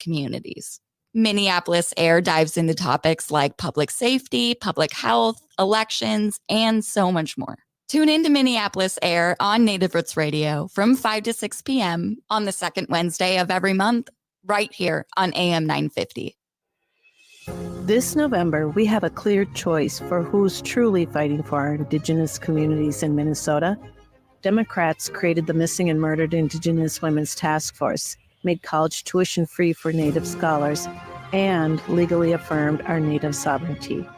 communities. Minneapolis Air dives into topics like public safety, public health, elections, and so much more. Tune in to Minneapolis Air on Native Roots Radio from 5 to 6 p.m. on the second Wednesday of every month, right here on AM 950. This November, we have a clear choice for who's truly fighting for our Indigenous communities in Minnesota. Democrats created the Missing and Murdered Indigenous Women's Task Force, made college tuition free for Native scholars, and legally affirmed our Native sovereignty.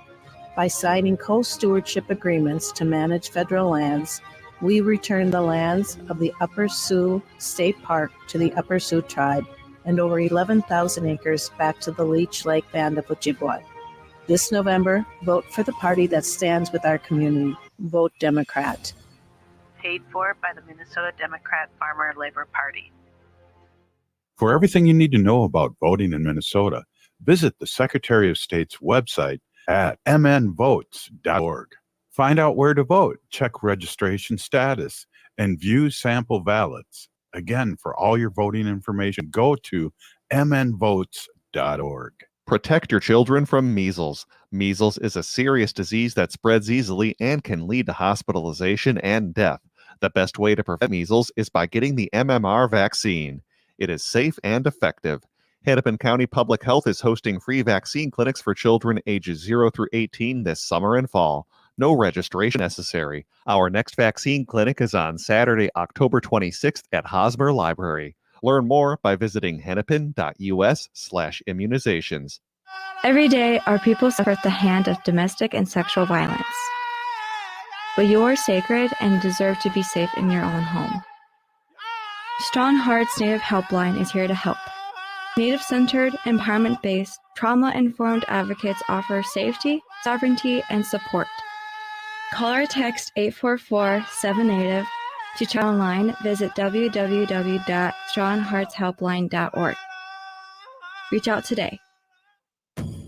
By signing co-stewardship agreements to manage federal lands, we return the lands of the Upper Sioux State Park to the Upper Sioux tribe and over 11,000 acres back to the Leech Lake Band of Ojibwa. This November, vote for the party that stands with our community. Vote Democrat. Paid for by the Minnesota Democrat Farmer Labor Party. For everything you need to know about voting in Minnesota, visit the Secretary of State's website at mnvotes.org. Find out where to vote, check registration status, and view sample ballots. Again, for all your voting information, go to mnvotes.org. Protect your children from measles. Measles is a serious disease that spreads easily and can lead to hospitalization and death. The best way to prevent measles is by getting the MMR vaccine. It is safe and effective. Hennepin County Public Health is hosting free vaccine clinics for children ages 0 through 18 this summer and fall. No registration necessary. Our next vaccine clinic is on Saturday, October 26th at Hosmer Library. Learn more by visiting hennepin.us/immunizations. Every day, our people suffer at the hand of domestic and sexual violence. But you are sacred and deserve to be safe in your own home. StrongHearts Native Helpline is here to help. Native-centered, empowerment-based, trauma-informed advocates offer safety, sovereignty, and support. Call or text 844-7NATIVE. To chat online, visit www.strongheartshelpline.org. Reach out today.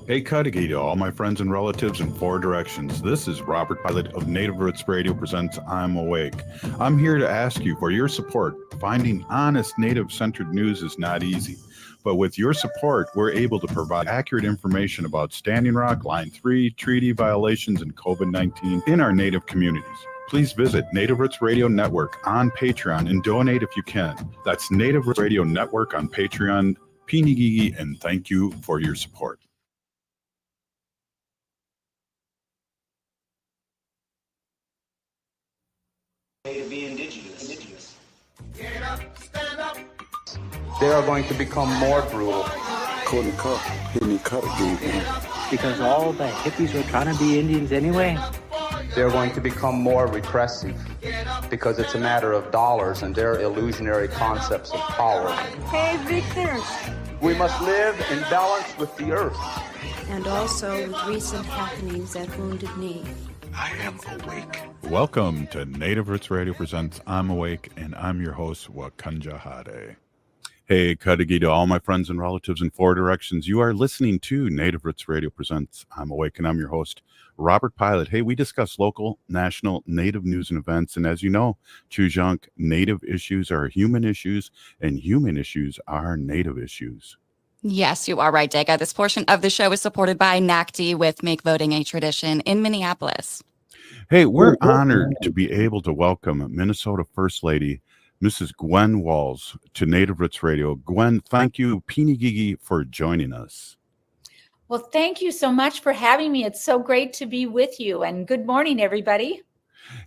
Hey, Cudahy to all my friends and relatives in 4 directions. This is Robert Pilot of Native Roots Radio presents I'm Awake. I'm here to ask you for your support. Finding honest Native-centered news is not easy. But with your support, we're able to provide accurate information about Standing Rock, Line 3, treaty violations, and COVID-19 in our Native communities. Please visit Native Roots Radio Network on Patreon and donate if you can. That's Native Roots Radio Network on Patreon. Pinigigi, and thank you for your support. To be indigenous. Get up, stand up. They are going to become more brutal. Because all the hippies were trying to be Indians anyway. They're going to become more repressive because it's a matter of dollars and their illusionary concepts of power. Hey, Victor. We must live in balance with the earth. And also with recent happenings at Wounded Knee. I am awake. Welcome to Native Roots Radio presents I'm Awake, and I'm your host, Wakanja Hade. Hey, Cudahy to all my friends and relatives in 4 directions. You are listening to Native Roots Radio presents I'm Awake, and I'm your host, Robert Pilot. Hey, we discuss local, national, Native news and events, and as you know, Carr-Shunk, Native issues are human issues, and human issues are Native issues. Yes, you are right, Dega. This portion of the show is supported by NACDI with Make Voting a Tradition in Minneapolis. Hey, we're honored to be able to welcome Minnesota First Lady, Mrs. Gwen Walz, to Native Roots Radio. Gwen, thank you, Pinigigi, for joining us. Well, thank you so much for having me. It's so great to be with you, and good morning, everybody.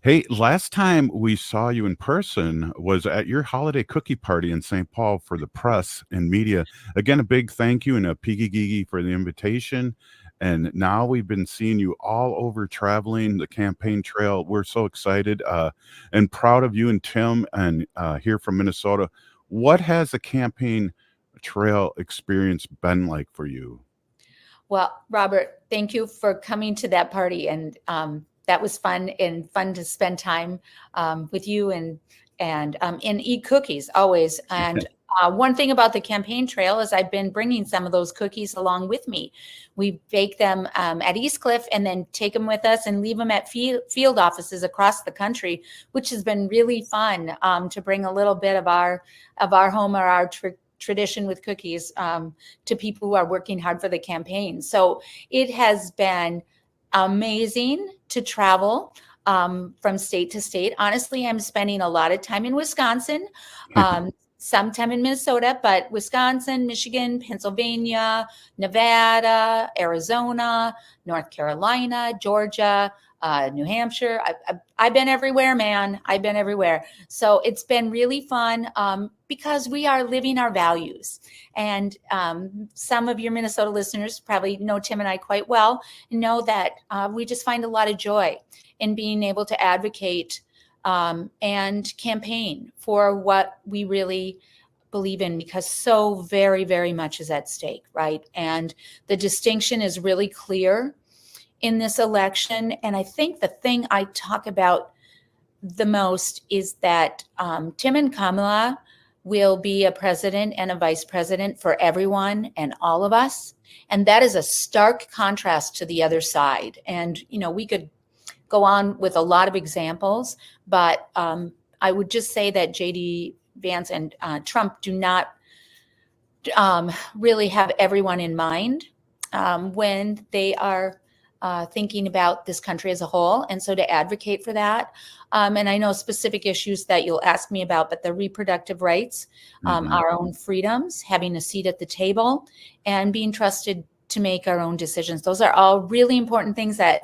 Hey, last time we saw you in person was at your holiday cookie party in St. Paul for the press and media. Again, a big thank you and a piggy for the invitation. And now we've been seeing you all over traveling the campaign trail. We're so excited and proud of you and Tim and here from Minnesota. What has the campaign trail experience been like for you? Well, Robert, thank you for coming to that party. And that was fun to spend time with you and eat cookies always. And one thing about the campaign trail is I've been bringing some of those cookies along with me. We bake them at East Cliff and then take them with us and leave them at field offices across the country, which has been really fun to bring a little bit of our home or our tradition with cookies to people who are working hard for the campaign. So it has been amazing to travel from state to state. Honestly, I'm spending a lot of time in Wisconsin, some time in Minnesota, but Wisconsin, Michigan, Pennsylvania, Nevada, Arizona, North Carolina, Georgia, New Hampshire. I've been everywhere, man. I've been everywhere. So it's been really fun because we are living our values. And some of your Minnesota listeners probably know Tim and I quite well and know that we just find a lot of joy in being able to advocate and campaign for what we really believe in, because so very, very much is at stake, right? And the distinction is really clear in this election. And I think the thing I talk about the most is that Tim and Kamala will be a president and a vice president for everyone and all of us. And that is a stark contrast to the other side. And, you know, we could go on with a lot of examples, but I would just say that JD Vance and Trump do not really have everyone in mind when they are thinking about this country as a whole. And so to advocate for that, and I know specific issues that you'll ask me about, but the reproductive rights, our own freedoms, having a seat at the table, and being trusted to make our own decisions. Those are all really important things that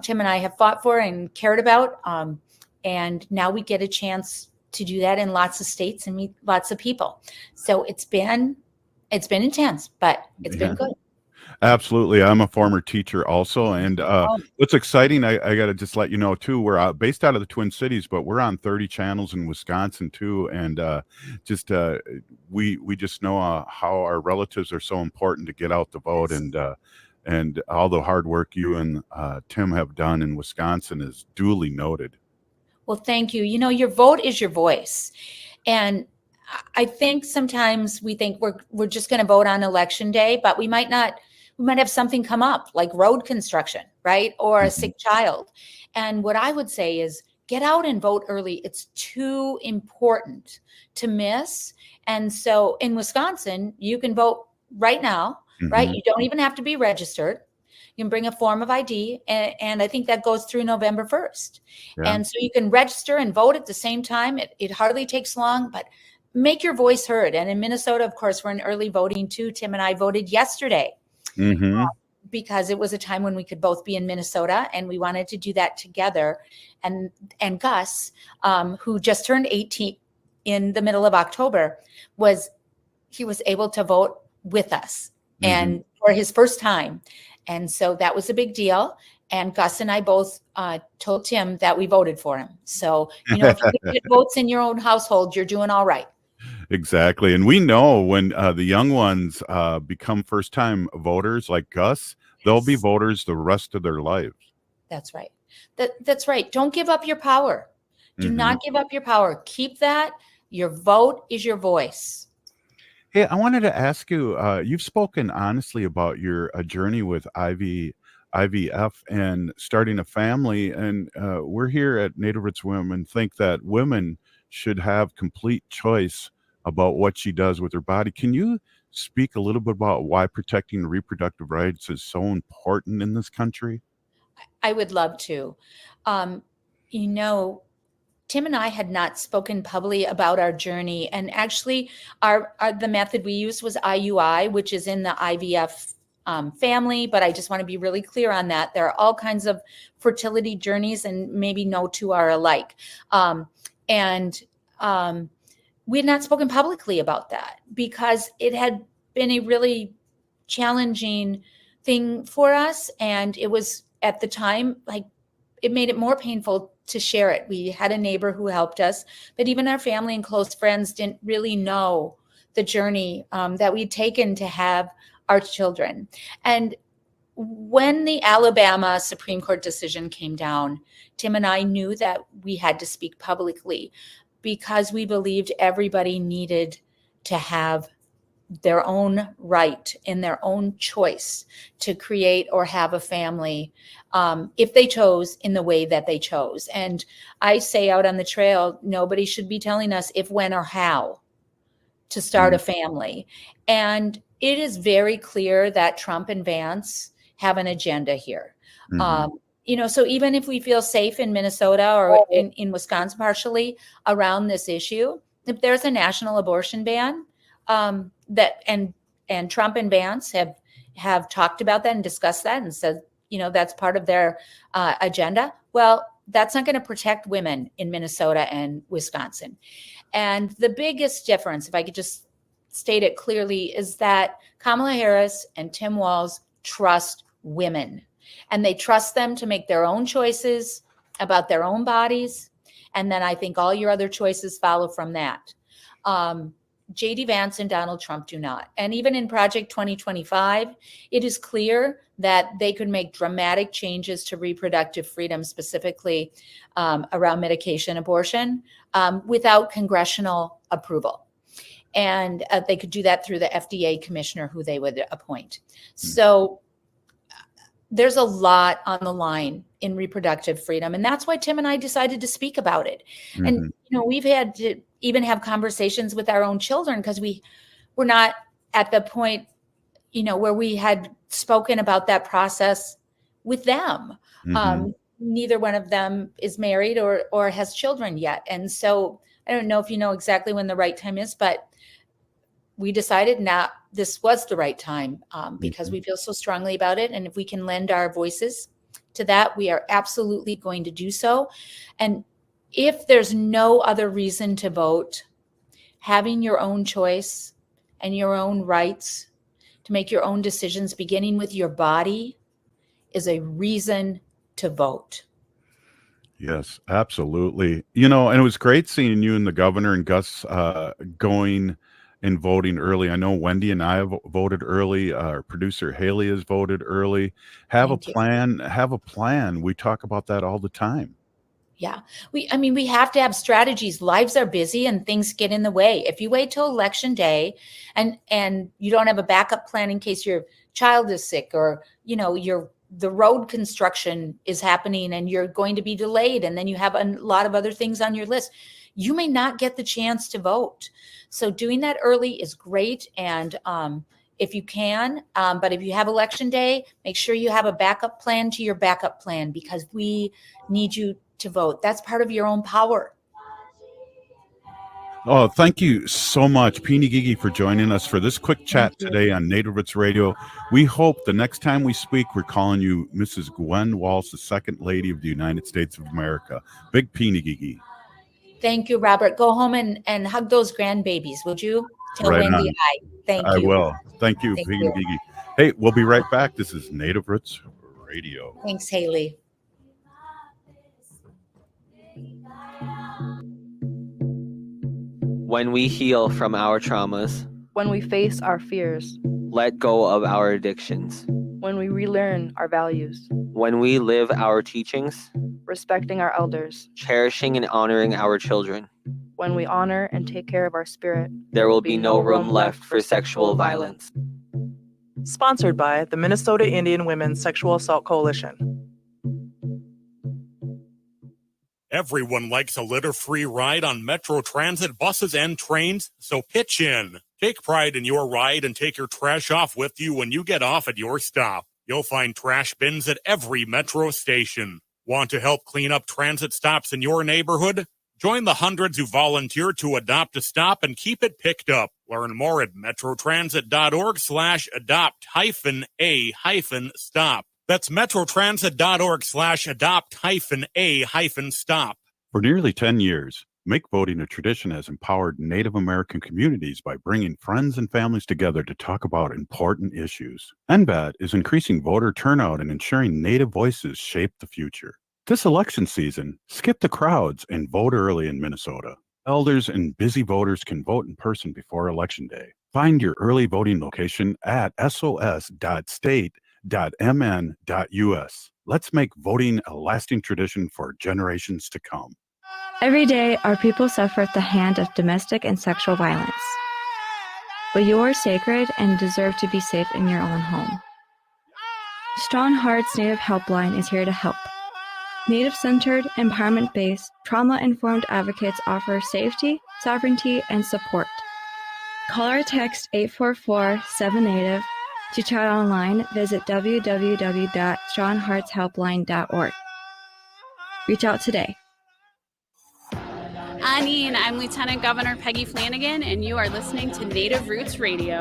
Tim and I have fought for and cared about. And now we get a chance to do that in lots of states and meet lots of people. So it's been intense, but it's been good. Absolutely. I'm a former teacher also. And what's exciting, I got to just let you know too, we're based out of the Twin Cities, but we're on 30 channels in Wisconsin too. And we just know how our relatives are so important to get out the vote. And all the hard work you and Tim have done in Wisconsin is duly noted. Well, thank you. You know, your vote is your voice. And I think sometimes we think we're just going to vote on election day, but we might not. We might have something come up like road construction, right? Or a sick child. And what I would say is get out and vote early. It's too important to miss. And so in Wisconsin, you can vote right now, right? You don't even have to be registered. You can bring a form of ID. And I think that goes through November 1st. Yeah. And so you can register and vote at the same time. It hardly takes long, but make your voice heard. And in Minnesota, of course, we're in early voting too. Tim and I voted yesterday. Because it was a time when we could both be in Minnesota, and we wanted to do that together. And Gus, who just turned 18 in the middle of October, was able to vote with us and for his first time. And so that was a big deal. And Gus and I both told Tim that we voted for him. So, you know, if you get votes in your own household, you're doing all right. Exactly. And we know when the young ones become first-time voters like Gus, they'll be voters the rest of their lives. That's right. That's right. Don't give up your power. Do not give up your power. Keep that. Your vote is your voice. Hey, I wanted to ask you, you've spoken honestly about your journey with IVF and starting a family. And we're here at Native Roots Women think that women should have complete choice about what she does with her body. Can you speak a little bit about why protecting reproductive rights is so important in this country? I would love to. You know, Tim and I had not spoken publicly about our journey, and actually the method we used was IUI, which is in the IVF family, but I just want to be really clear on that. There are all kinds of fertility journeys, and maybe no two are alike. We had not spoken publicly about that because it had been a really challenging thing for us. And it was at the time, like, it made it more painful to share it. We had a neighbor who helped us, but even our family and close friends didn't really know the journey that we'd taken to have our children. And when the Alabama Supreme Court decision came down, Tim and I knew that we had to speak publicly, because we believed everybody needed to have their own right and their own choice to create or have a family if they chose in the way that they chose. And I say out on the trail, nobody should be telling us if, when, or how to start a family. And it is very clear that Trump and Vance have an agenda here. So even if we feel safe in Minnesota or in Wisconsin partially around this issue, if there's a national abortion ban, and Trump and Vance have talked about that and discussed that and said, that's part of their agenda. Well, that's not going to protect women in Minnesota and Wisconsin. And the biggest difference, if I could just state it clearly, is that Kamala Harris and Tim Walz trust women, and they trust them to make their own choices about their own bodies. And then I think all your other choices follow from that. J.D. Vance and Donald Trump do not. And even in Project 2025, it is clear that they could make dramatic changes to reproductive freedom, specifically around medication abortion, without congressional approval. And they could do that through the FDA commissioner who they would appoint. So there's a lot on the line in reproductive freedom. And that's why Tim and I decided to speak about it. And, we've had to even have conversations with our own children because we're not at the point, where we had spoken about that process with them. Neither one of them is married or has children yet. And so I don't know if you know exactly when the right time is, but we decided now this was the right time because we feel so strongly about it. And if we can lend our voices to that, we are absolutely going to do so. And if there's no other reason to vote, having your own choice and your own rights to make your own decisions, beginning with your body, is a reason to vote. Yes, absolutely. And it was great seeing you and the governor and Gus going and voting early. I know Wendy and I have voted early. Our producer Haley has voted early. Have a plan. We talk about that all the time. Yeah. We have to have strategies. Lives are busy and things get in the way. If you wait till election day and you don't have a backup plan in case your child is sick or, the road construction is happening and you're going to be delayed, and then you have a lot of other things on your list, you may not get the chance to vote. So doing that early is great. And if you can, but if you have election day, make sure you have a backup plan to your backup plan, because we need you to vote. That's part of your own power. Oh, thank you so much, Peony Gigi, for joining us for this quick chat today on Native Roots Radio. We hope the next time we speak, we're calling you Mrs. Gwen Walz, the Second Lady of the United States of America. Big Peony Gigi. Thank you, Robert. Go home and hug those grandbabies, would you? Tell Right Wendy on. hi. Thank you. I will. Thank you, Peony Gigi. Hey, we'll be right back. This is Native Roots Radio. Thanks, Haley. When we heal from our traumas, when we face our fears, let go of our addictions, when we relearn our values, when we live our teachings, respecting our elders, cherishing and honoring our children, when we honor and take care of our spirit, there will be no room left for sexual violence. Sponsored by the Minnesota Indian Women's Sexual Assault Coalition. Everyone likes a litter-free ride on Metro Transit buses and trains, so pitch in. Take pride in your ride and take your trash off with you when you get off at your stop. You'll find trash bins at every Metro station. Want to help clean up transit stops in your neighborhood? Join the hundreds who volunteer to adopt a stop and keep it picked up. Learn more at metrotransit.org/adopt-a-stop. That's metrotransit.org/adopt-a-stop. For nearly 10 years, Make Voting a Tradition has empowered Native American communities by bringing friends and families together to talk about important issues. NBAT is increasing voter turnout and ensuring Native voices shape the future. This election season, skip the crowds and vote early in Minnesota. Elders and busy voters can vote in person before Election Day. Find your early voting location at sos.state.mn.us. Let's make voting a lasting tradition for generations to come. Every day, our people suffer at the hand of domestic and sexual violence. But you are sacred and deserve to be safe in your own home. StrongHearts Native Helpline is here to help. Native-centered, empowerment-based, trauma-informed advocates offer safety, sovereignty, and support. Call or text 844-7-NATIVE. To chat online, visit www.strongheartshelpline.org. Reach out today. Anine, I'm Lieutenant Governor Peggy Flanagan, and you are listening to Native Roots Radio.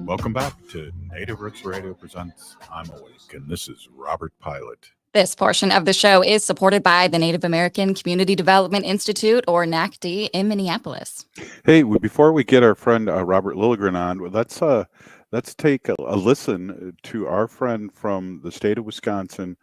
Welcome back to Native Roots Radio presents I'm Awake, and this is Robert Pilot. This portion of the show is supported by the Native American Community Development Institute, or NACDI, in Minneapolis. Hey, before we get our friend Robert Lilligren on, let's take a listen to our friend from the state of Wisconsin,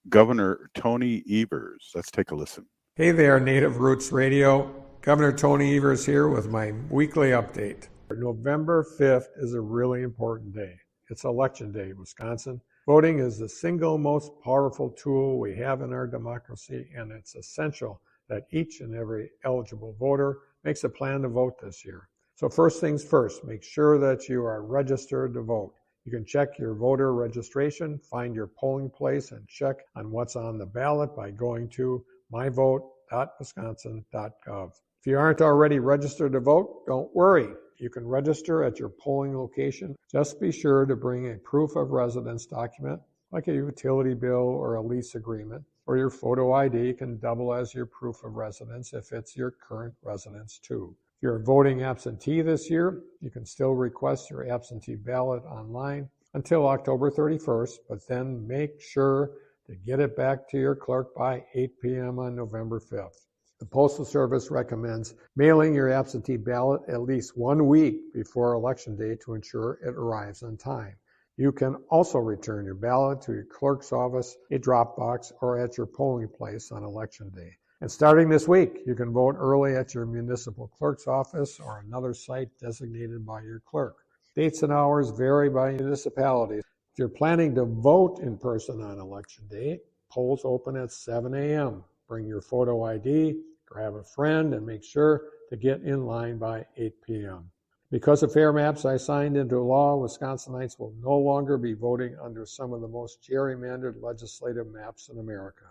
Governor Tony Evers. Let's take a listen. Hey there, Native Roots Radio. Governor Tony Evers here with my weekly update. November 5th is a really important day. It's Election Day in Wisconsin. Voting is the single most powerful tool we have in our democracy, and it's essential that each and every eligible voter makes a plan to vote this year. So first things first, make sure that you are registered to vote. You can check your voter registration, find your polling place, and check on what's on the ballot by going to myvote.wisconsin.gov. If you aren't already registered to vote, don't worry. You can register at your polling location. Just be sure to bring a proof of residence document, like a utility bill or a lease agreement, or your photo ID can double as your proof of residence if it's your current residence too. If you're voting absentee this year, you can still request your absentee ballot online until October 31st, but then make sure to get it back to your clerk by 8 p.m. on November 5th. The Postal Service recommends mailing your absentee ballot at least 1 week before Election Day to ensure it arrives on time. You can also return your ballot to your clerk's office, a drop box, or at your polling place on Election Day. And starting this week, you can vote early at your municipal clerk's office or another site designated by your clerk. Dates and hours vary by municipality. If you're planning to vote in person on Election Day, polls open at 7 a.m. Bring your photo ID, grab a friend, and make sure to get in line by 8 p.m. Because of fair maps I signed into law, Wisconsinites will no longer be voting under some of the most gerrymandered legislative maps in America.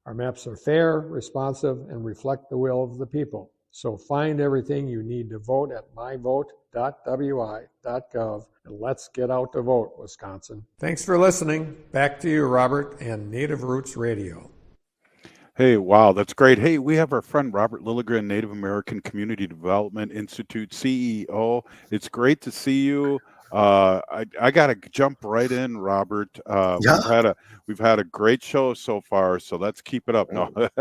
Our maps are fair, responsive, and reflect the will of the people. So find everything you need to vote at myvote.wi.gov, and let's get out to vote, Wisconsin. Thanks for listening. Back to you, Robert, and Native Roots Radio. Hey, wow, that's great. Hey, we have our friend Robert Lilligren, Native American Community Development Institute CEO. It's great to see you. I got to jump right in, Robert. Yeah. We've had a great show so far, so let's keep it up. No. Right.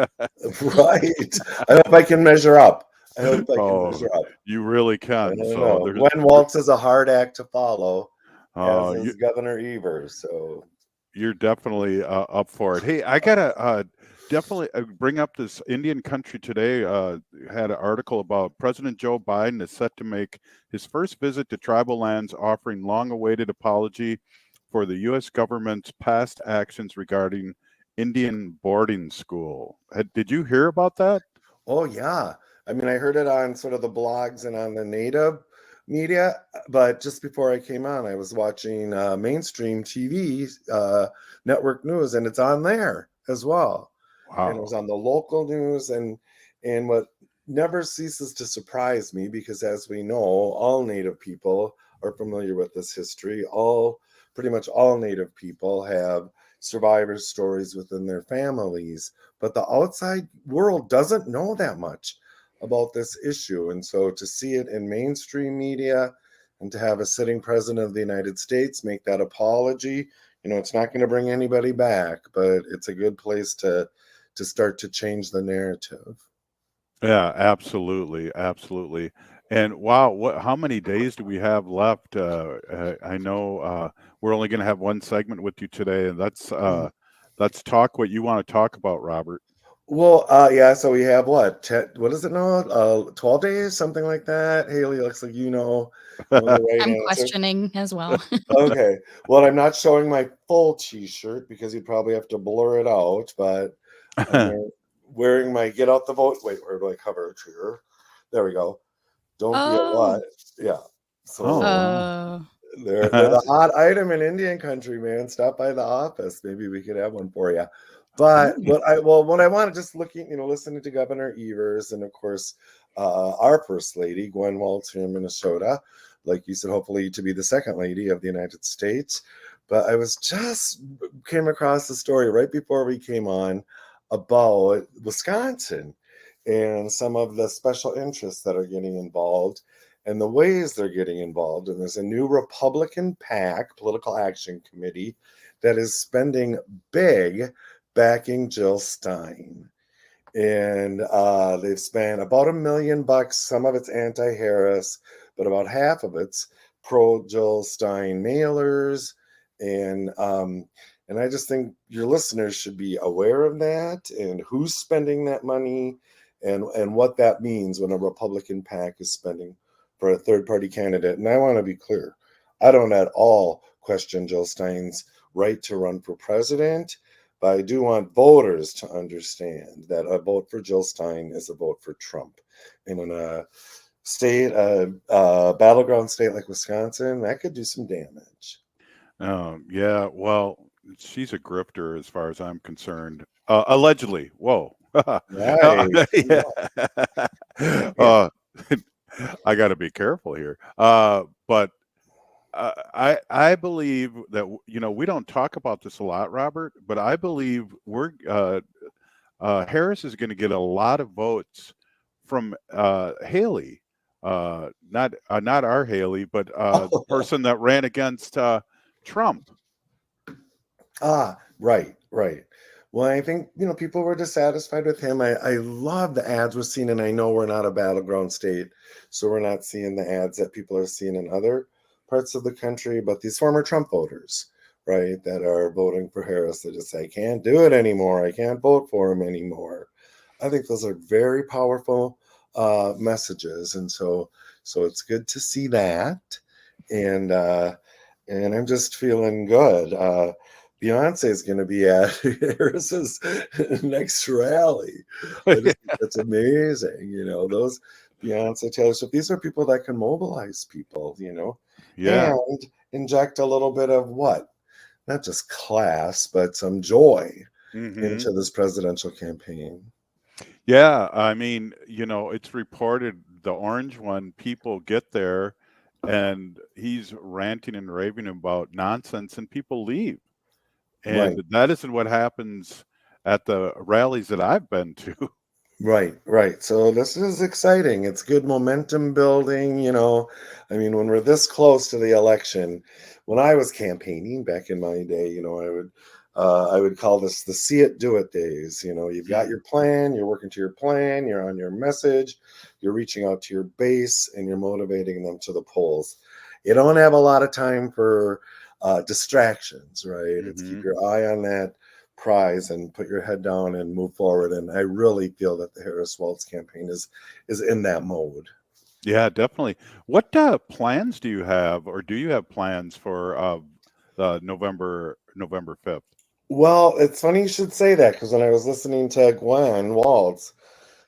I hope I can measure up. You really can. Gwen Walz is a hard act to follow, as is Governor Evers. So you're definitely up for it. Hey, I gotta definitely bring up this Indian Country Today had an article about President Joe Biden is set to make his first visit to tribal lands, offering long-awaited apology for the U.S. government's past actions regarding Indian boarding school. Did you hear about that? Oh, yeah. I mean, I heard it on sort of the blogs and on the native media, but just before I came on, I was watching mainstream TV, network news, and it's on there as well. Wow. And it was on the local news, and what never ceases to surprise me, because as we know, all Native people are familiar with this history. Pretty much all Native people have survivor stories within their families, but the outside world doesn't know that much about this issue. And so to see it in mainstream media and to have a sitting president of the United States make that apology, it's not going to bring anybody back, but it's a good place to start to change the narrative. Yeah, absolutely. And wow, how many days do we have left? I know we're only going to have one segment with you today, and let's talk what you want to talk about, Robert. Well, yeah, so we have what is it now? 12 days, something like that. Haley, looks like the right I'm answer. questioning as well. Okay. Well, I'm not showing my full t-shirt because you'd probably have to blur it out, but I'm wearing my Get Out the Vote. Wait, where do I cover it here? There we go. Don't be a what? Yeah. So they're the hot item in Indian country, man. Stop by the office. Maybe we could have one for you. But what I want to just listening to Governor Evers and of course our First Lady Gwen Walz here in Minnesota, like you said, hopefully to be the second lady of the United States. But I came across the story right before we came on about Wisconsin and some of the special interests that are getting involved and the ways they're getting involved. And there's a new Republican PAC, Political Action Committee, that is spending big backing Jill Stein. And they've spent about $1 million. Some of it's anti-Harris, but about half of it's pro-Jill Stein mailers. And I just think your listeners should be aware of that and who's spending that money and what that means when a Republican PAC is spending for a third-party candidate. And I want to be clear. I don't at all question Jill Stein's right to run for president, but I do want voters to understand that a vote for Jill Stein is a vote for Trump. And in a state, a battleground state like Wisconsin, that could do some damage. Yeah, well, she's a grifter as far as I'm concerned. Allegedly. Whoa. Nice. Yeah. I got to be careful here. But I believe that, we don't talk about this a lot, Robert, but I believe Harris is going to get a lot of votes from Haley. Not our Haley, but the person that ran against Trump. Right. Well, I think, people were dissatisfied with him. I love the ads we're seeing, and I know we're not a battleground state, so we're not seeing the ads that people are seeing in other parts of the country, but these former Trump voters, right, that are voting for Harris, that just say, I can't do it anymore. I can't vote for him anymore. I think those are very powerful messages. And so it's good to see that. And I'm just feeling good. Beyonce is going to be at Harris's next rally. That's amazing. Those Beyonce, Taylor Swift, these are people that can mobilize people, Yeah. And inject a little bit of what? Not just class, but some joy into this presidential campaign. Yeah. I mean, it's reported the orange one, people get there and he's ranting and raving about nonsense and people leave. And that isn't what happens at the rallies that I've been to. Right. So this is exciting. It's good momentum building. I mean, when we're this close to the election, when I was campaigning back in my day, I would call this the see it, do it days. You've got your plan, you're working to your plan, you're on your message, you're reaching out to your base, and you're motivating them to the polls. You don't have a lot of time for distractions, right? It's keep your eye on that prize and put your head down and move forward. And I really feel that the Harris Walz campaign is in that mode. Yeah, definitely. What plans do you have, or do you have plans for November 5th? Well, it's funny you should say that, because when I was listening to Gwen Walz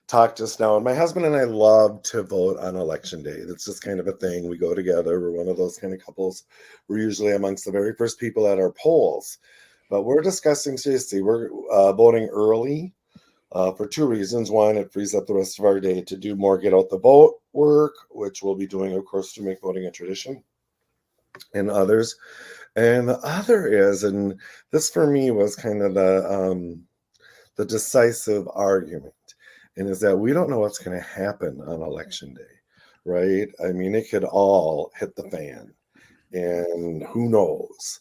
talk just now, and my husband and I love to vote on election day. That's just kind of a thing. We go together. We're one of those kind of couples. We're usually amongst the very first people at our polls. But we're discussing, seriously, we're voting early for two reasons. One, it frees up the rest of our day to do more get out the vote work, which we'll be doing, of course, to make voting a tradition, and others. And the other is, and this for me was kind of the decisive argument, and is that we don't know what's going to happen on election day, right? I mean, it could all hit the fan, and who knows?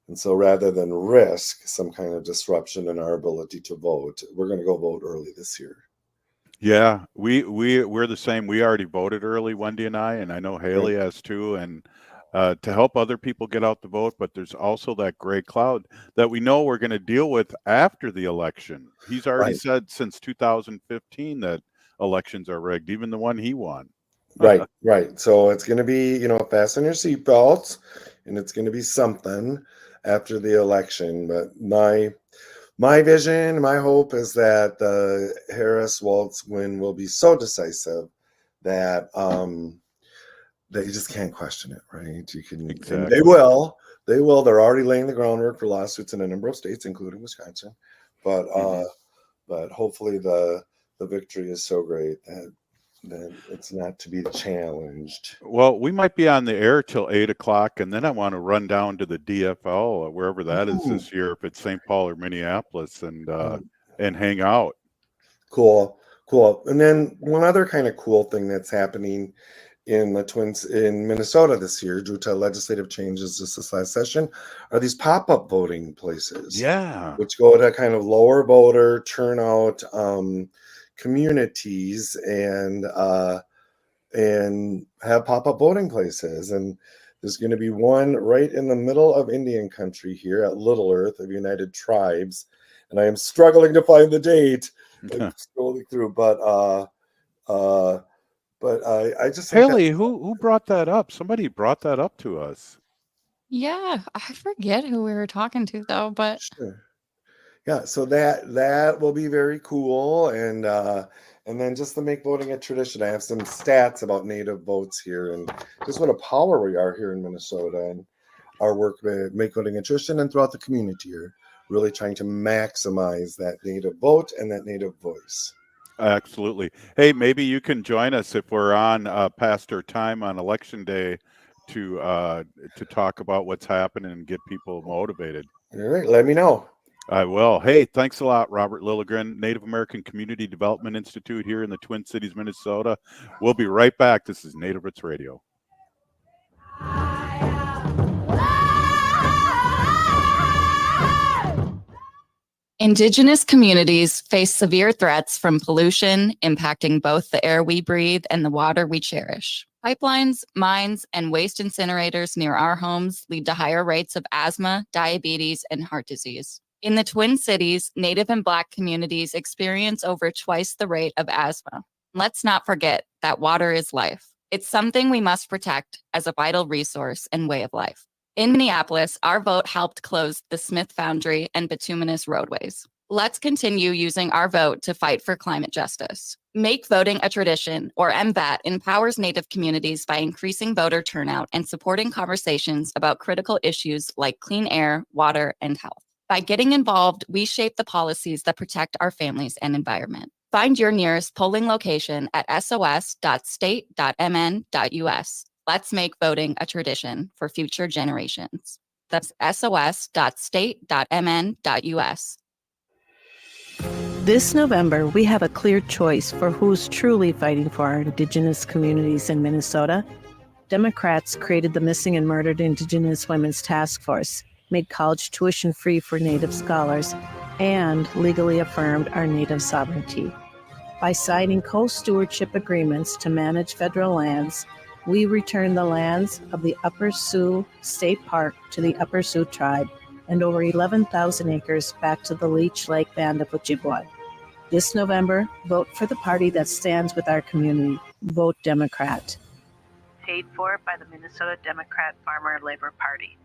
And so rather than risk some kind of disruption in our ability to vote, we're going to go vote early this year. Yeah, we're the same. We already voted early, Wendy and I know Haley has too, and to help other people get out the vote. But there's also that gray cloud that we know we're going to deal with after the election. He's already said since 2015 that elections are rigged, even the one he won. Right. So it's going to be, fasten your seatbelts, and it's going to be something after the election. But my vision, my hope is that the Harris Walz win will be so decisive that that you just can't question it, right? You can, Exactly. And they will. They're already laying the groundwork for lawsuits in a number of states, including Wisconsin. but hopefully the victory is so great that it's not to be challenged. Well, we might be on the air till 8:00, and then I want to run down to the DFL, wherever that is this year, if it's St. Paul or Minneapolis, and hang out. Cool. And then one other kind of cool thing that's happening in the Twins in Minnesota this year, due to legislative changes this last session, are these pop-up voting places. Yeah. Which go to kind of lower voter turnout communities and have pop-up voting places. And there's going to be one right in the middle of Indian country here at Little Earth of United Tribes. And I am struggling to find the date. I'm scrolling through, but I just think Haley, who brought that up? Somebody brought that up to us. Yeah, I forget who we were talking to though, but sure. Yeah, so that will be very cool, and then just to make voting a tradition, I have some stats about Native votes here, and just what a power we are here in Minnesota, and our work to make voting a tradition, and throughout the community here, really trying to maximize that Native vote and that Native voice. Absolutely. Hey, maybe you can join us if we're on past our time on election day to talk about what's happening and get people motivated. All right, let me know. I will. Hey, thanks a lot, Robert Lilligren, Native American Community Development Institute here in the Twin Cities, Minnesota. We'll be right back. This is Native Roots Radio. Indigenous communities face severe threats from pollution impacting both the air we breathe and the water we cherish. Pipelines, mines, and waste incinerators near our homes lead to higher rates of asthma, diabetes, and heart disease. In the Twin Cities, Native and Black communities experience over twice the rate of asthma. Let's not forget that water is life. It's something we must protect as a vital resource and way of life. In Minneapolis, our vote helped close the Smith Foundry and bituminous roadways. Let's continue using our vote to fight for climate justice. Make voting a tradition, or MVAT, empowers Native communities by increasing voter turnout and supporting conversations about critical issues like clean air, water, and health. By getting involved, we shape the policies that protect our families and environment. Find your nearest polling location at sos.state.mn.us. Let's make voting a tradition for future generations. That's sos.state.mn.us. This November, we have a clear choice for who's truly fighting for our Indigenous communities in Minnesota. Democrats created the Missing and Murdered Indigenous Women's Task Force, made college tuition free for Native scholars, and legally affirmed our Native sovereignty. By signing co-stewardship agreements to manage federal lands, we return the lands of the Upper Sioux State Park to the Upper Sioux tribe and over 11,000 acres back to the Leech Lake Band of Ojibwa. This November, vote for the party that stands with our community. Vote Democrat. Paid for by the Minnesota Democrat Farmer Labor Party.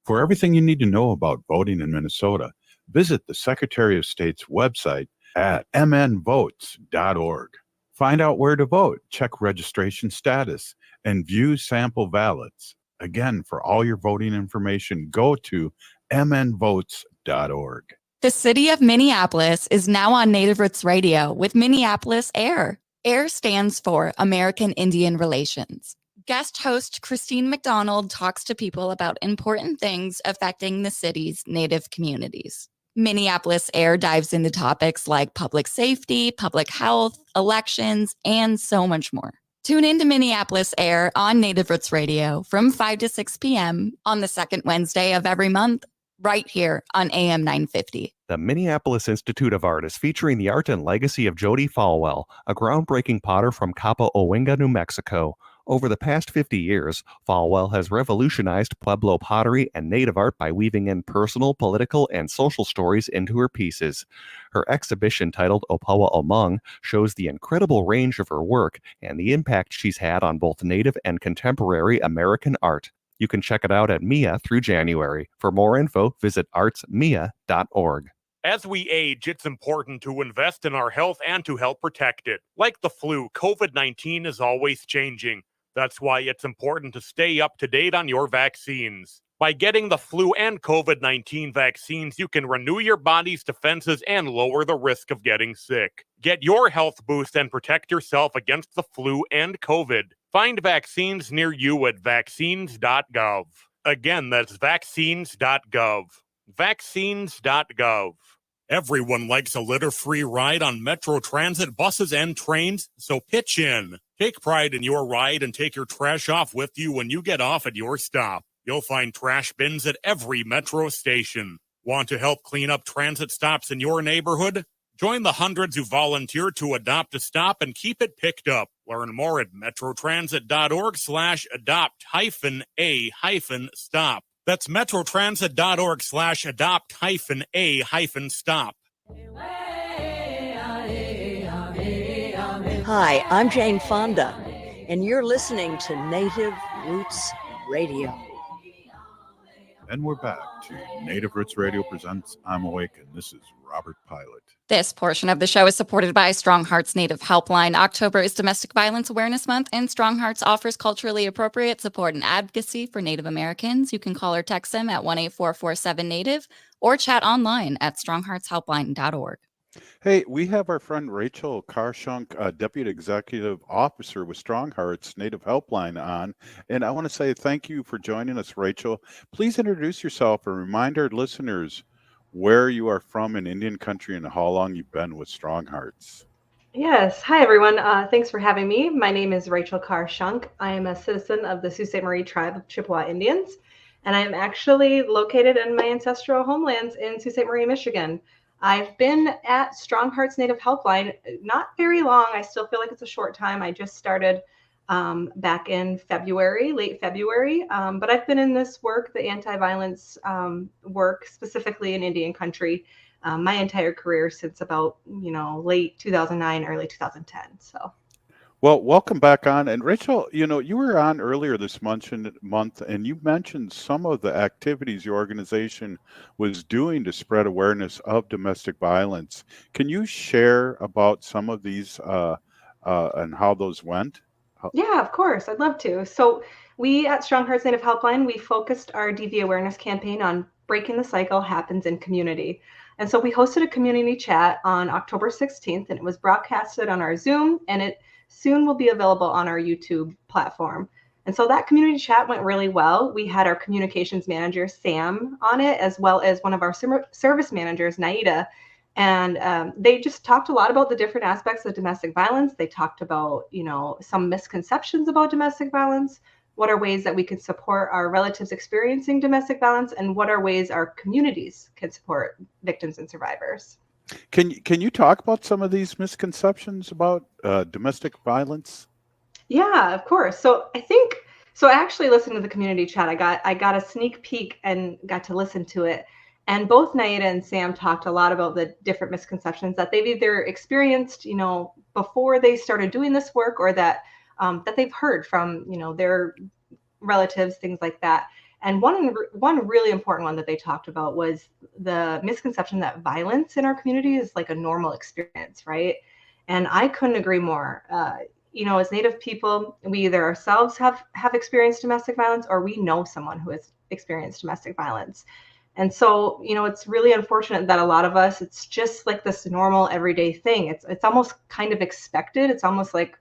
For everything you need to know about voting in Minnesota, visit the Secretary of State's website at mnvotes.org. Find out where to vote, check registration status, and view sample ballots. Again, for all your voting information, go to mnvotes.org. The city of Minneapolis is now on Native Roots Radio with Minneapolis AIR. AIR stands for American Indian Relations. Guest host Christine McDonald talks to people about important things affecting the city's Native communities. Minneapolis AIR dives into topics like public safety, public health, elections, and so much more. Tune in to Minneapolis AIR on Native Roots Radio from 5 to 6 p.m. on the second Wednesday of every month, right here on AM 950. The Minneapolis Institute of Art is featuring the art and legacy of Jody Falwell, a groundbreaking potter from Cabo Owinga, New Mexico. Over the past 50 years, Falwell has revolutionized Pueblo pottery and native art by weaving in personal, political, and social stories into her pieces. Her exhibition titled Opawa Omung shows the incredible range of her work and the impact she's had on both native and contemporary American art. You can check it out at MIA through January. For more info, visit artsmia.org. As we age, it's important to invest in our health and to help protect it. Like the flu, COVID-19 is always changing. That's why it's important to stay up to date on your vaccines. By getting the flu and COVID-19 vaccines, you can renew your body's defenses and lower the risk of getting sick. Get your health boost and protect yourself against the flu and COVID. Find vaccines near you at vaccines.gov. Again, that's vaccines.gov. Vaccines.gov. Everyone likes a litter-free ride on Metro Transit buses and trains, so pitch in. Take pride in your ride and take your trash off with you when you get off at your stop. You'll find trash bins at every Metro station. Want to help clean up transit stops in your neighborhood? Join the hundreds who volunteer to adopt a stop and keep it picked up. Learn more at metrotransit.org/adopt-a-stop. That's metrotransit.org/adopt-a-stop. Hi, I'm Jane Fonda, and you're listening to Native Roots Radio. And we're back to Native Roots Radio presents I'm Awake, and this is Robert Pilot. This portion of the show is supported by StrongHearts Native Helpline. October is Domestic Violence Awareness Month, and StrongHearts offers culturally appropriate support and advocacy for Native Americans. You can call or text them at 1-8447-NATIVE or chat online at strongheartshelpline.org. Hey, we have our friend Rachel Carr-Shunk, Deputy Executive Officer with StrongHearts Native Helpline on, and I want to say thank you for joining us, Rachel. Please introduce yourself and remind our listeners where you are from in Indian country and how long you've been with StrongHearts. Yes. Hi, everyone. Thanks for having me. My name is Rachel Carr-Shunk. I am a citizen of the Sault Ste. Marie tribe of Chippewa Indians, and I am actually located in my ancestral homelands in Sault Ste. Marie, Michigan. I've been at StrongHearts Native Helpline not very long. I still feel like it's a short time. I just started back in February, late February. But I've been in this work, the anti-violence work, specifically in Indian country, my entire career since about, late 2009, early 2010. So. Well, welcome back on. And Rachel, you were on earlier this month and you mentioned some of the activities your organization was doing to spread awareness of domestic violence. Can you share about some of these and how those went? Yeah, of course. I'd love to. So we at StrongHearts Native Helpline, we focused our DV awareness campaign on breaking the cycle happens in community. And so we hosted a community chat on October 16th, and it was broadcasted on our Zoom, and it soon will be available on our YouTube platform. And so that community chat went really well. We had our communications manager, Sam, on it, as well as one of our service managers, Naida. And they just talked a lot about the different aspects of domestic violence. They talked about, some misconceptions about domestic violence. What are ways that we can support our relatives experiencing domestic violence, and what are ways our communities can support victims and survivors? Can you talk about some of these misconceptions about domestic violence? Yeah, of course. So I actually listened to the community chat. I got a sneak peek and got to listen to it. And both Naida and Sam talked a lot about the different misconceptions that they've either experienced, before they started doing this work, or that they've heard from, their relatives, things like that. And one really important one that they talked about was the misconception that violence in our community is like a normal experience, right? And I couldn't agree more. As Native people, we either ourselves have experienced domestic violence, or we know someone who has experienced domestic violence. And so, it's really unfortunate that a lot of us, it's just like this normal everyday thing. It's almost kind of expected. It's almost like,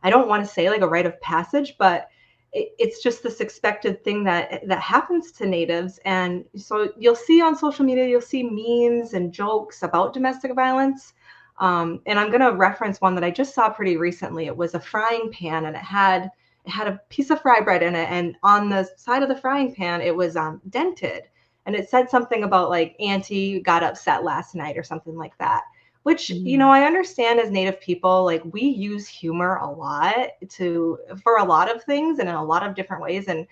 I don't want to say like a rite of passage, but it's just this expected thing that happens to Natives. And so you'll see on social media, you'll see memes and jokes about domestic violence. And I'm going to reference one that I just saw pretty recently. It was a frying pan, and it had a piece of fry bread in it. And on the side of the frying pan, it was dented. And it said something about like Auntie got upset last night or something like that. Which, I understand as Native people, like we use humor a lot for a lot of things and in a lot of different ways. And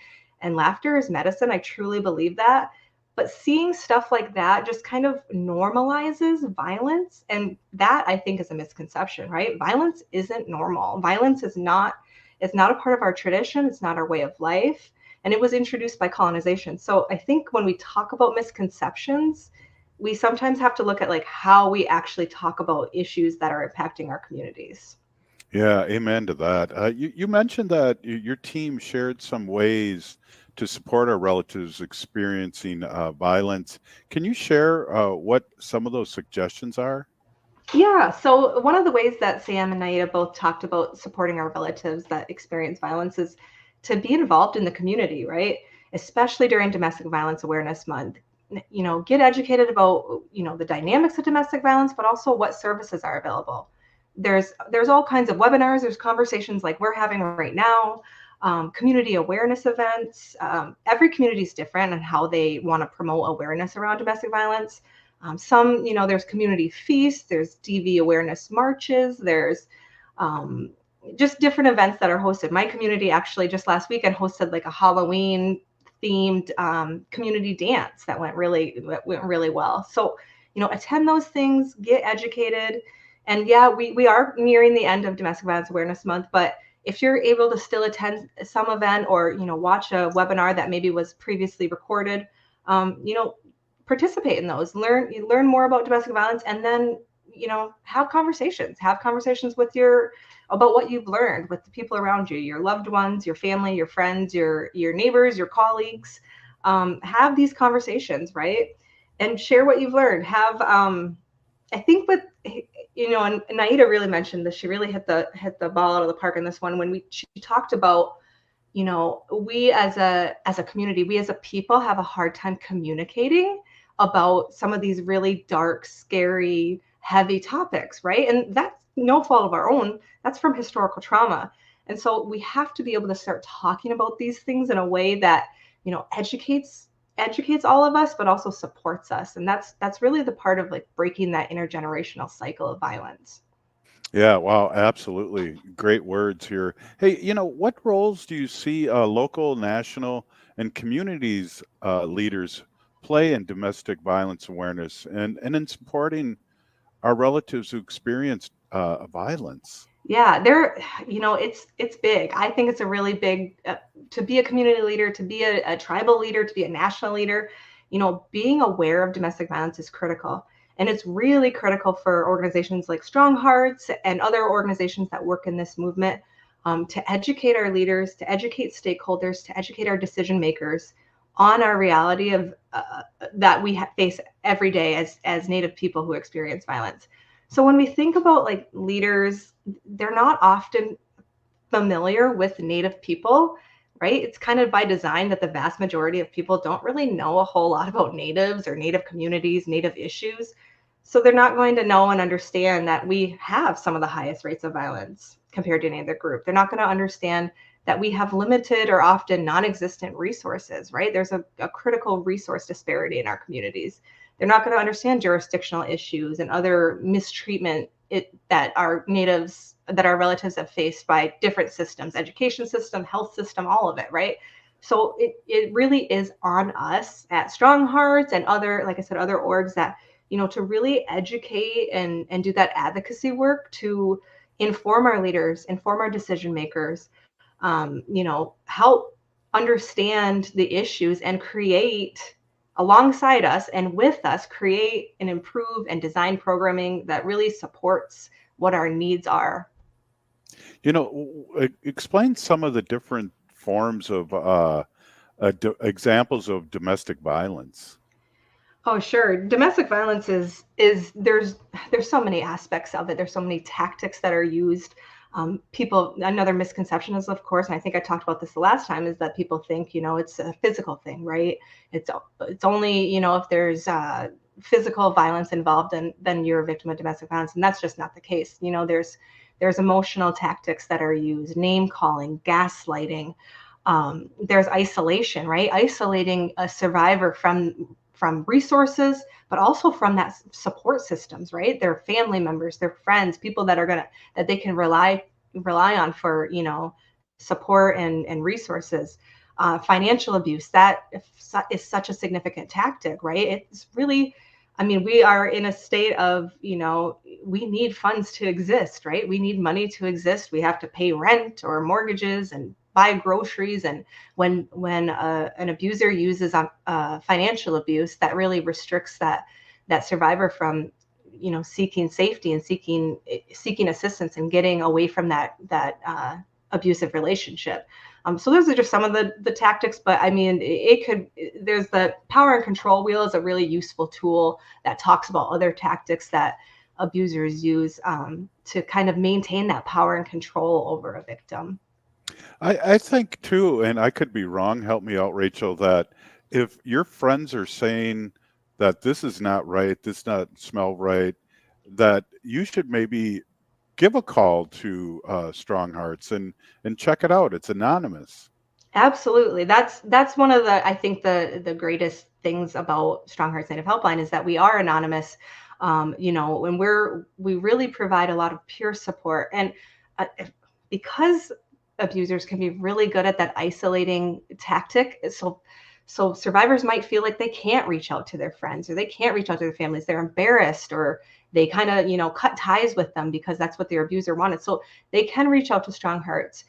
laughter is medicine. I truly believe that. But seeing stuff like that just kind of normalizes violence. And that, I think, is a misconception, right? Violence isn't normal. Violence is not a part of our tradition. It's not our way of life. And it was introduced by colonization. So I think when we talk about misconceptions, we sometimes have to look at like how we actually talk about issues that are impacting our communities. Yeah, amen to that. You mentioned that your team shared some ways to support our relatives experiencing violence. Can you share what some of those suggestions are? Yeah, so one of the ways that Sam and Naida both talked about supporting our relatives that experience violence is to be involved in the community, right? Especially during Domestic Violence Awareness Month. Get educated about, the dynamics of domestic violence, but also what services are available. There's all kinds of webinars, there's conversations like we're having right now, community awareness events. Every community is different in how they want to promote awareness around domestic violence. Some, there's community feasts, there's DV awareness marches, there's just different events that are hosted. My community actually just last weekend hosted like a Halloween themed community dance that went really well. So, attend those things, get educated. And yeah, we are nearing the end of Domestic Violence Awareness Month, but if you're able to still attend some event or, watch a webinar that maybe was previously recorded, participate in those, learn more about domestic violence, and then, have conversations with about what you've learned with the people around you, your loved ones, your family, your friends, your neighbors, your colleagues. Have these conversations, right? And share what you've learned. Have, I think with, and Naida really mentioned this, she really hit the ball out of the park in this one when she talked about, we as a community, we as a people have a hard time communicating about some of these really dark, scary, heavy topics, right? And that's no fault of our own. That's from historical trauma. And so we have to be able to start talking about these things in a way that, educates all of us, but also supports us. And that's really the part of like breaking that intergenerational cycle of violence. Yeah, wow, absolutely. Great words here. Hey, what roles do you see local, national, and communities leaders play in domestic violence awareness and in supporting our relatives who experience violence? Yeah, it's big. I think it's a really big, to be a community leader, to be a tribal leader, to be a national leader, being aware of domestic violence is critical. And it's really critical for organizations like StrongHearts and other organizations that work in this movement, to educate our leaders, to educate stakeholders, to educate our decision makers on our reality of that we face every day as Native people who experience violence. So when we think about like leaders, they're not often familiar with Native people, right? It's kind of by design that the vast majority of people don't really know a whole lot about Natives or Native communities, Native issues. So they're not going to know and understand that we have some of the highest rates of violence compared to any other group. They're not going to understand that we have limited or often non-existent resources, right? There's a critical resource disparity in our communities. They're not going to understand jurisdictional issues and other mistreatment that our relatives have faced by different systems, education system, health system, all of it, right? So it really is on us at StrongHearts and other, like I said, other orgs that, to really educate and do that advocacy work to inform our leaders, inform our decision makers, help understand the issues and create alongside us and with us, create and improve and design programming that really supports what our needs are. Explain some of the different forms of examples of domestic violence. Oh, sure. Domestic violence is there's so many aspects of it. There's so many tactics that are used. Another misconception is, of course, and I think I talked about this the last time, is that people think, it's a physical thing, right? It's only, if there's physical violence involved, then you're a victim of domestic violence. And that's just not the case. There's emotional tactics that are used, name calling, gaslighting. There's isolation, right? Isolating a survivor from resources, but also from that support systems, right? Their family members, their friends, people that they can rely on for, support and resources. Financial abuse, that is such a significant tactic, right? It's really, we are in a state of, we need funds to exist, right? We need money to exist. We have to pay rent or mortgages and buy groceries. And when an abuser uses financial abuse, that really restricts that survivor from, seeking safety and seeking assistance and getting away from that abusive relationship. So those are just some of the tactics, but I mean, there's the power and control wheel is a really useful tool that talks about other tactics that abusers use to kind of maintain that power and control over a victim. I think too, and I could be wrong, help me out, Rachel, that if your friends are saying that this is not right, this not smell right, that you should maybe give a call to StrongHearts and check it out. It's anonymous. Absolutely. That's one of I think the greatest things about StrongHearts Native Helpline is that we are anonymous, and we really provide a lot of peer support. And because abusers can be really good at that isolating tactic, so survivors might feel like they can't reach out to their friends or they can't reach out to their families. They're embarrassed or they kind of, cut ties with them because that's what their abuser wanted. So they can reach out to StrongHearts,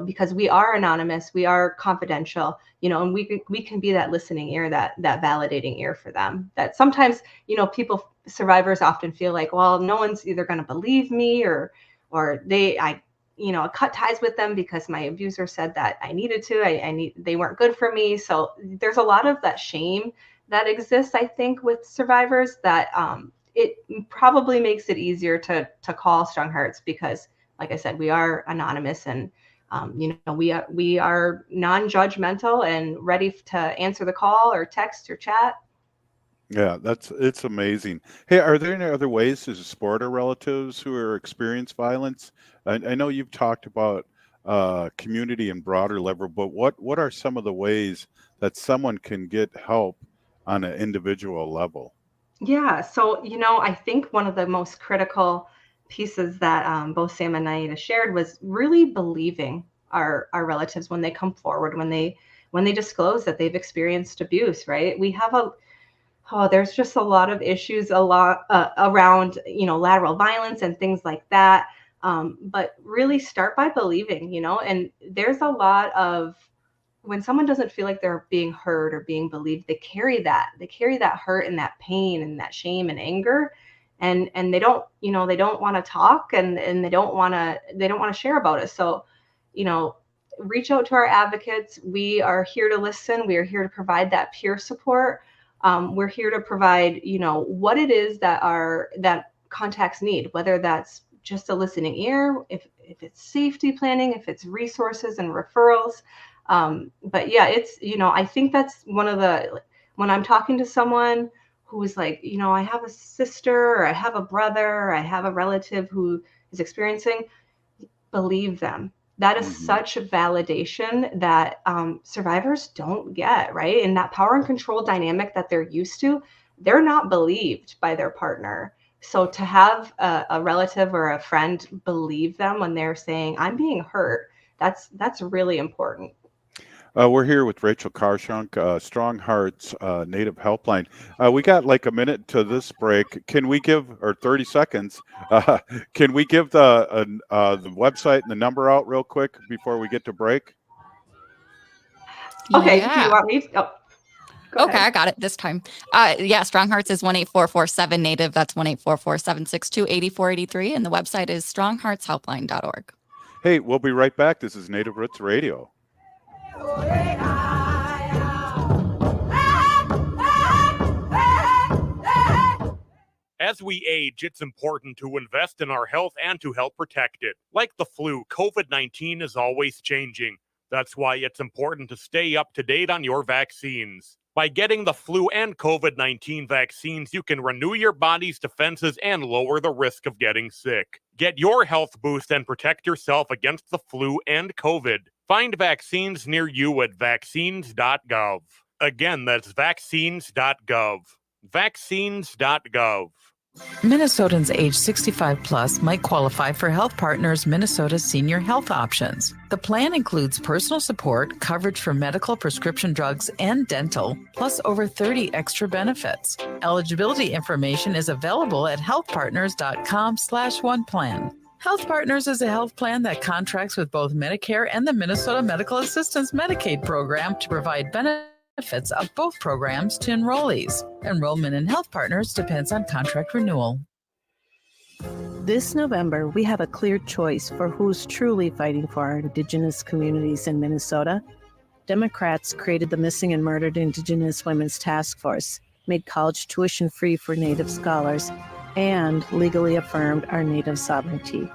because we are anonymous, we are confidential, and we can be that listening ear, that validating ear for them. That sometimes, survivors often feel like, well, no one's either going to believe me or I cut ties with them because my abuser said that I needed to, they weren't good for me. So there's a lot of that shame that exists, I think, with survivors that it probably makes it easier to call StrongHearts because, like I said, we are anonymous and, we are non-judgmental and ready to answer the call or text or chat. Yeah, it's amazing. Hey, are there any other ways to support our relatives who are experiencing violence? I know you've talked about community and broader level, but what are some of the ways that someone can get help on an individual level? Yeah, so I think one of the most critical pieces that both Sam and Naida shared was really believing our relatives when they come forward, when they disclose that they've experienced abuse. Right? We have there's just a lot of issues around lateral violence and things like that. But really start by believing, and there's a lot of when someone doesn't feel like they're being heard or being believed, they carry that hurt and that pain and that shame and anger. And they don't want to talk and they don't want to share about it. So, reach out to our advocates. We are here to listen. We are here to provide that peer support. We're here to provide, what it is that contacts need, whether that's just a listening ear, if it's safety planning, if it's resources and referrals. But yeah, it's, I think that's one of when I'm talking to someone who is like, I have a sister or I have a brother, or I have a relative who is experiencing, believe them. That is such a validation that survivors don't get, right? And that power and control dynamic that they're used to, they're not believed by their partner. So to have a relative or a friend believe them when they're saying, I'm being hurt, that's really important. We're here with Rachel Carr-Shunk, StrongHearts Native Helpline. We got like a minute to this break. Can we give, or 30 seconds, can we give the website and the number out real quick before we get to break? Okay, Yeah. do you want me to? Oh, okay, I got it this time. StrongHearts is 1-844-7-NATIVE. That's 1-844-762-8483. And the website is strongheartshelpline.org. Hey, we'll be right back. This is Native Roots Radio. As we age, it's important to invest in our health and to help protect it. Like the flu, COVID-19 is always changing. That's why it's important to stay up to date on your vaccines. By getting the flu and COVID-19 vaccines, you can renew your body's defenses and lower the risk of getting sick. Get your health boost and protect yourself against the flu and COVID. Find vaccines near you at vaccines.gov. Again, that's vaccines.gov. Vaccines.gov. Minnesotans age 65 plus might qualify for Health Partners Minnesota Senior Health Options. The plan includes personal support, coverage for medical, prescription drugs, and dental, plus over 30 extra benefits. Eligibility information is available at healthpartners.com/oneplan. Health Partners is a health plan that contracts with both Medicare and the Minnesota Medical Assistance Medicaid program to provide benefits of both programs to enrollees. Enrollment in Health Partners depends on contract renewal. This November, we have a clear choice for who's truly fighting for our Indigenous communities in Minnesota. Democrats created the Missing and Murdered Indigenous Women's Task Force, made college tuition free for Native scholars, and legally affirmed our Native sovereignty.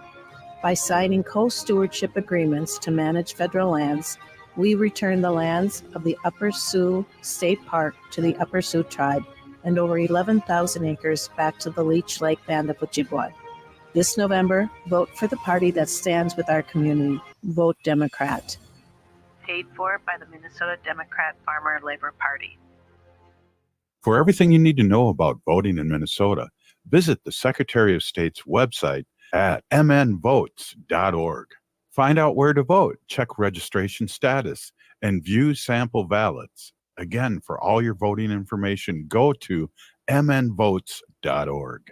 By signing co-stewardship agreements to manage federal lands, we return the lands of the Upper Sioux State Park to the Upper Sioux tribe and over 11,000 acres back to the Leech Lake Band of Ojibwa. This November, vote for the party that stands with our community. Vote Democrat. Paid for by the Minnesota Democrat Farmer Labor Party. For everything you need to know about voting in Minnesota, visit the Secretary of State's website at mnvotes.org. Find out where to vote, check registration status, and view sample ballots. Again, for all your voting information, go to mnvotes.org.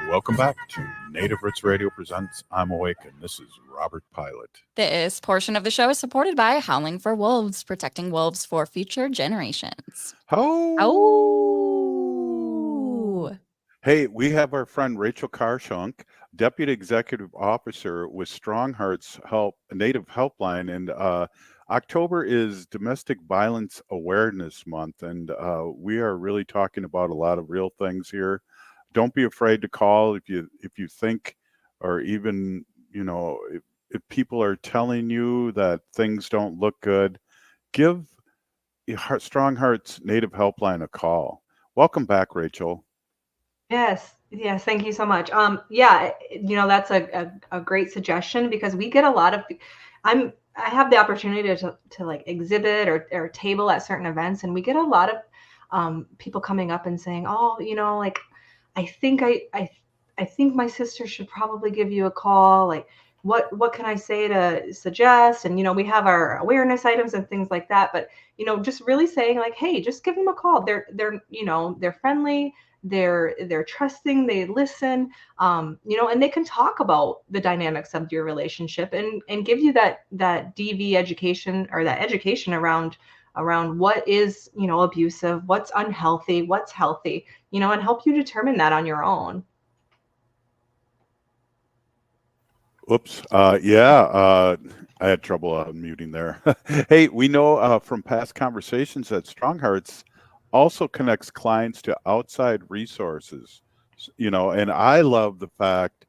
Welcome back to Native Roots Radio Presents I'm Awake, and this is Robert Pilot. This portion of the show is supported by Howling for Wolves, protecting wolves for future generations. Oh! Hey, we have our friend Rachel Carr-Shunk, Deputy Executive Officer with StrongHearts Native Helpline, and October is Domestic Violence Awareness Month, and we are really talking about a lot of real things here. Don't be afraid to call if you think, or even, if people are telling you that things don't look good, give StrongHearts Native Helpline a call. Welcome back, Rachel. Yes, thank you so much. That's a great suggestion, because we get a lot of, I have the opportunity to like exhibit or table at certain events, and we get a lot of people coming up and saying, oh, like, I think my sister should probably give you a call. Like, what can I say to suggest? And, we have our awareness items and things like that. But, just really saying like, hey, just give them a call. They're friendly, they're trusting, they listen, and they can talk about the dynamics of your relationship and give you that DV education, or that education around what is, abusive, what's unhealthy, what's healthy, and help you determine that on your own. Oops. I had trouble unmuting there. Hey, we know from past conversations that StrongHearts also connects clients to outside resources, and I love the fact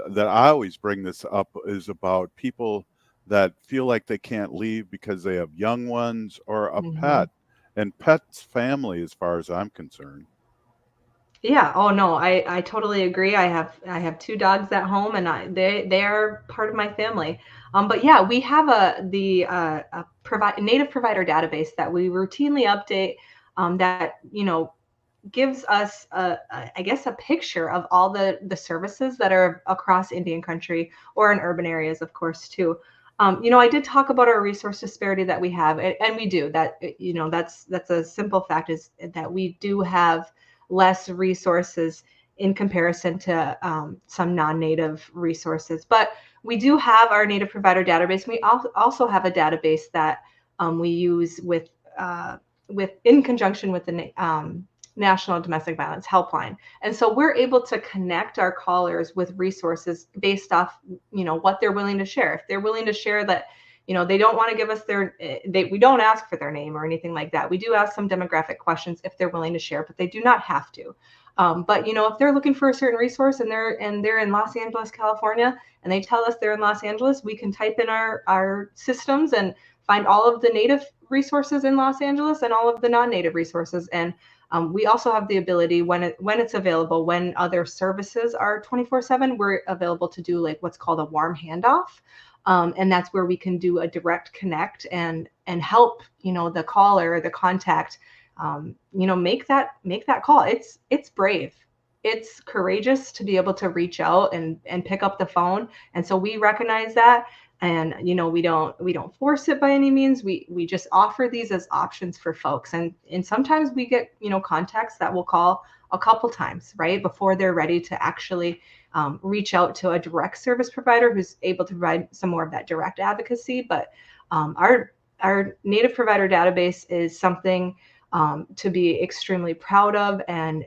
that I always bring this up is about people that feel like they can't leave because they have young ones or a pet, and pets family, as far as I'm concerned. Yeah. Oh no, I totally agree. I have 2 dogs at home, and they are part of my family. But yeah, we have native provider database that we routinely update, that gives us a picture of all the services that are across Indian country, or in urban areas, of course, too. I did talk about our resource disparity that we have, and we do that. That's a simple fact, is that we do have less resources in comparison to some non-native resources. But we do have our native provider database. We also have a database that we use with in conjunction with the National Domestic Violence Helpline. And so we're able to connect our callers with resources based off, what they're willing to share. If they're willing to share that, they don't want to give us we don't ask for their name or anything like that. We do ask some demographic questions if they're willing to share, but they do not have to. But if they're looking for a certain resource and they're in Los Angeles, California, and they tell us they're in Los Angeles, we can type in our systems and find all of the native resources in Los Angeles and all of the non-native resources. And we also have the ability, when it's available, when other services are 24/7, we're available to do like what's called a warm handoff. And that's where we can do a direct connect and help, the caller, the contact, make that call. It's brave. It's courageous to be able to reach out and pick up the phone. And so we recognize that. And we don't force it by any means. We just offer these as options for folks. And sometimes we get contacts that will call a couple times, right, before they're ready to actually reach out to a direct service provider who's able to provide some more of that direct advocacy. But our Native provider database is something to be extremely proud of, and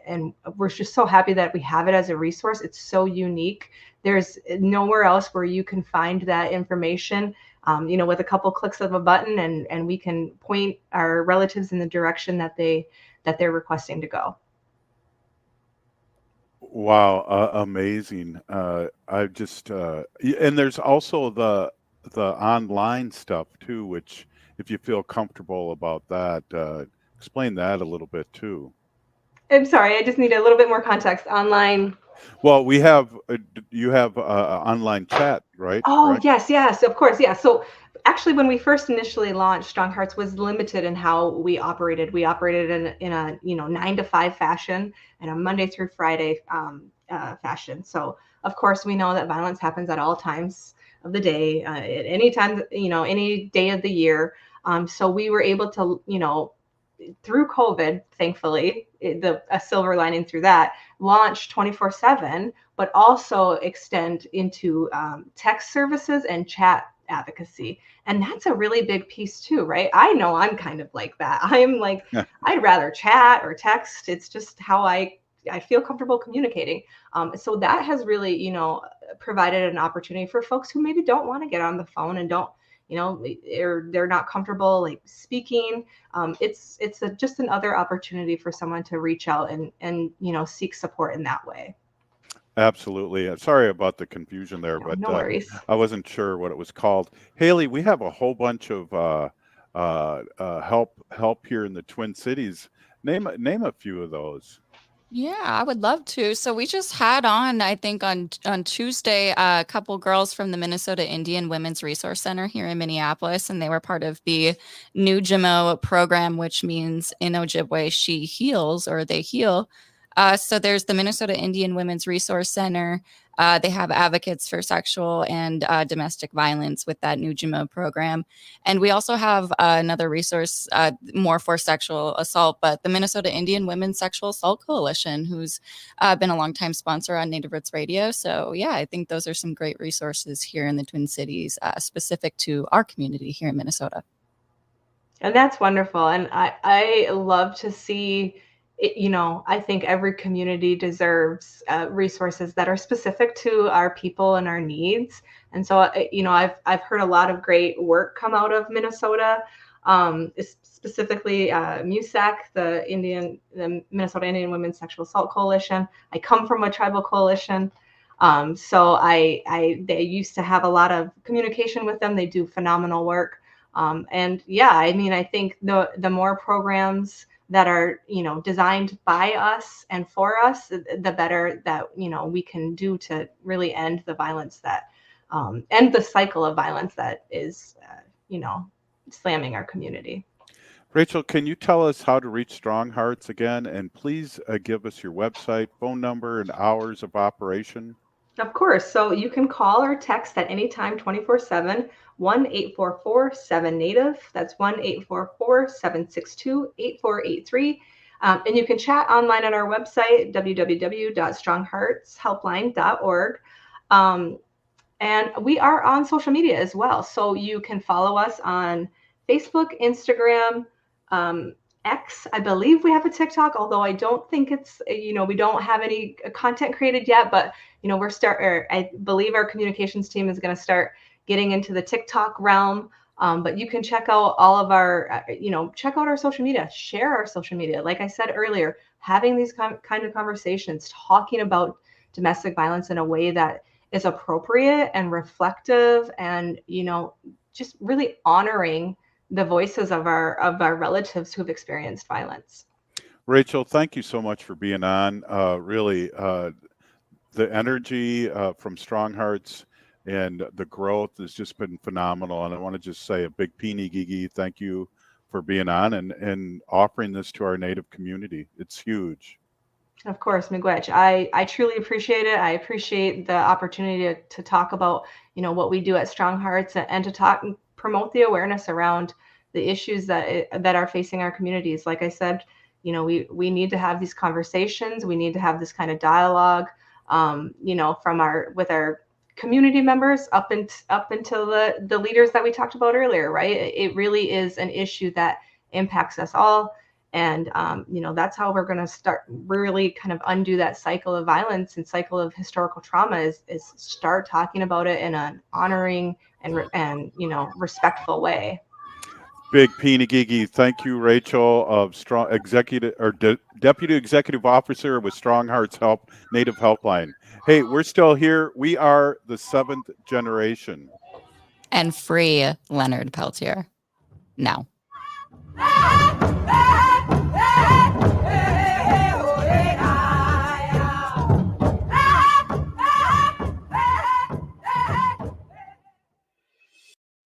we're just so happy that we have it as a resource. It's so unique. There's nowhere else where you can find that information, with a couple clicks of a button, and we can point our relatives in the direction that they're requesting to go. Wow, amazing. I just and there's also the online stuff too, which if you feel comfortable about that, explain that a little bit too. I'm sorry, I just need a little bit more context. Online. Well, we have you have online chat, right? Oh, Correct? yes, of course, yeah. So actually, when we first initially launched, StrongHearts was limited in how we operated. We operated in a 9 to 5 fashion and a Monday through Friday fashion. So of course, we know that violence happens at all times of the day, at any time, any day of the year. So we were able to, through COVID, thankfully, a silver lining through that, launch 24/7, but also extend into text services and chat advocacy. And that's a really big piece too, right? I know I'm kind of like that. I'm like, I'd rather chat or text. It's just how I feel comfortable communicating. So that has really, provided an opportunity for folks who maybe don't want to get on the phone and don't, they're not comfortable like speaking. It's just another opportunity for someone to reach out and seek support in that way. Absolutely. Sorry about the confusion there, but no worries. I wasn't sure what it was called. Haley, we have a whole bunch of help here in the Twin Cities. Name a few of those. Yeah, I would love to. So we just had on, I think on Tuesday, a couple girls from the Minnesota Indian Women's Resource Center here in Minneapolis, and they were part of the NUJIMO program, which means in Ojibwe, she heals or they heal. So there's the Minnesota Indian Women's Resource Center. They have advocates for sexual and domestic violence with that NUJIMO program. And we also have another resource more for sexual assault, but the Minnesota Indian Women's Sexual Assault Coalition, who's been a longtime sponsor on Native Roots Radio. So yeah, I think those are some great resources here in the Twin Cities, specific to our community here in Minnesota. And that's wonderful. And I love to see I think every community deserves resources that are specific to our people and our needs. And so, I've heard a lot of great work come out of Minnesota, specifically MUSAC, the Minnesota Indian Women's Sexual Assault Coalition. I come from a tribal coalition. So they used to have a lot of communication with them. They do phenomenal work. And yeah, I think the more programs that are designed by us and for us, the better that we can do to really end the violence that end the cycle of violence that is slamming our community. Rachel, can you tell us how to reach StrongHearts again, and please give us your website, phone number, and hours of operation? Of course. So you can call or text at any time, 24/7, 1-844-7-NATIVE. That's 1-844-762-8483. And you can chat online at our website, www.strongheartshelpline.org. And we are on social media as well. So you can follow us on Facebook, Instagram, X. I believe we have a TikTok, although I don't think it's, we don't have any content created yet, but I believe our communications team is going to start getting into the TikTok realm. But you can check out all of our, check out our social media, share our social media. Like I said earlier, having these kind of conversations, talking about domestic violence in a way that is appropriate and reflective and, just really honoring the voices of our relatives who've experienced violence. Rachel, thank you so much for being on. Really, the energy from StrongHearts and the growth has just been phenomenal. And I want to just say a big peeny gigi thank you for being on and offering this to our Native community. It's huge. Of course, Miigwech. I truly appreciate it. I appreciate the opportunity to talk about, what we do at StrongHearts and to talk and promote the awareness around the issues that are facing our communities. Like I said, we need to have these conversations. We need to have this kind of dialogue, with our community members up until the leaders that we talked about earlier, right? It really is an issue that impacts us all. And, that's how we're going to start really kind of undo that cycle of violence and cycle of historical trauma is start talking about it in an honoring and respectful way. Big Peenagigi. Thank you, Rachel, of Deputy Executive Officer with StrongHearts Native Helpline. Hey, we're still here. We are the 7th generation. And free Leonard Peltier. Now.